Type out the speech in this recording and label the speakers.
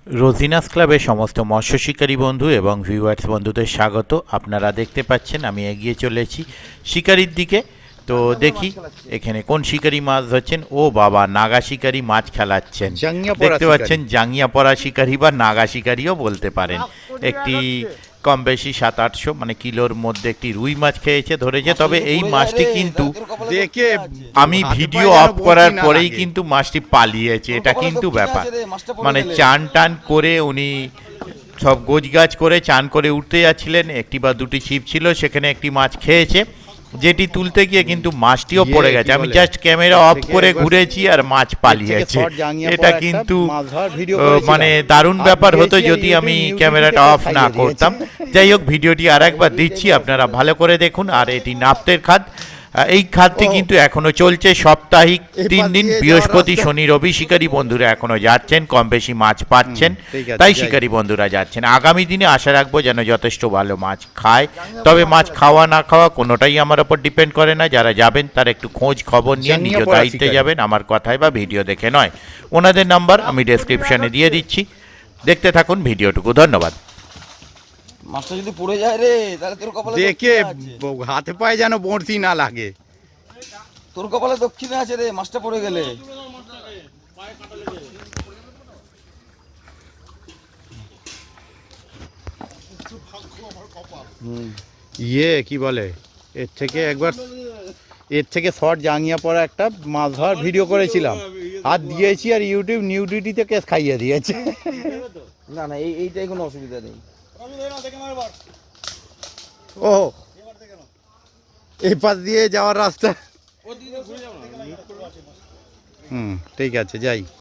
Speaker 1: রোজিনাস ক্লাবের সমস্ত মৎস্য শিকারী বন্ধু এবং ভিউয়ার্স বন্ধুদের স্বাগত। আপনারা দেখতে পাচ্ছেন আমি এগিয়ে চলেছি শিকারির দিকে। তো দেখি এখানে কোন শিকারী মাছ ধরছেন। ও বাবা, নাগা শিকারী মাছ খেলাচ্ছেন। দেখতে পাচ্ছেন জাঙ্গিয়া পড়া শিকারী বা নাগা শিকারীও বলতে পারেন। একটি কম বেশি 700-800 মানে কিলোর মধ্যে একটি রুই মাছ খেয়েছে, ধরেছে। তবে এই মাছটি কিন্তু
Speaker 2: দেখে
Speaker 1: আমি ভিডিও অফ করার পরেই কিন্তু মাছটি পালিয়েছে। এটা কিন্তু ব্যাপার, মানে চান টান করে উনি সব গোছগাছ করে চান করে উঠতে যাচ্ছিলেন। একটি বা দুটি ছিপ ছিল, সেখানে একটি মাছ খেয়েছে, যেটি তুলতে গিয়ে কিন্তু মাছটিও পড়ে গেছে। আমি জাস্ট ক্যামেরা অফ করে ঘুরেছি আর মাছ পালিয়েছে। এটা কিন্তু মানে দারুণ ব্যাপার হতো যদি আমি ক্যামেরাটা অফ না করতাম। যাই হোক, ভিডিওটি আর একবার দিচ্ছি, আপনারা ভালো করে দেখুন। আর এটি নাপ্তের খাদ। এই খাতটি কিন্তু এখনো চলছে, সাপ্তাহিক 3 দিন, বৃহস্পতি শনি রবি। শিকারী বন্ধুরা এখনো যাচ্ছেন, কম বেশি মাছ পাচ্ছেন, তাই শিকারী বন্ধুরা যাচ্ছেন। আগামী দিনে আশা রাখবো যেন যথেষ্ট ভালো মাছ খায়। তবে মাছ খাওয়া না খাওয়া কোনোটাই আমার ওপর ডিপেন্ড করে না। যারা যাবেন তারা একটু খোঁজ খবর নিয়ে নিজ দায়িত্বে যাবেন, আমার কথায় বা ভিডিও দেখে নয়। ওনাদের নাম্বার আমি ডেসক্রিপশনে দিয়ে দিচ্ছি, দেখতে থাকুন ভিডিওটুকু। ধন্যবাদ।
Speaker 3: মাছটা যদি পড়ে যায় রে, তাহলে তোর কপালে
Speaker 2: দেখে হাতে পায়ে যেন বড়শি না লাগে।
Speaker 3: তোর কপালে দক্ষিণে আছে রে, মাছটা পড়ে গেলে।
Speaker 2: কি বলে, এর থেকে শর্ট জাঙ্গিয়া পড়া একটা মাছ ধরার ভিডিও করেছিলাম আর দিয়েছি, আর ইউটিউব নিউডিটিতে কেস খাইয়ে দিয়েছে।
Speaker 3: না না, এইটাই কোনো অসুবিধা নেই।
Speaker 2: ও এই পাশ দিয়ে যাওয়ার রাস্তা। ঠিক আছে, যাই।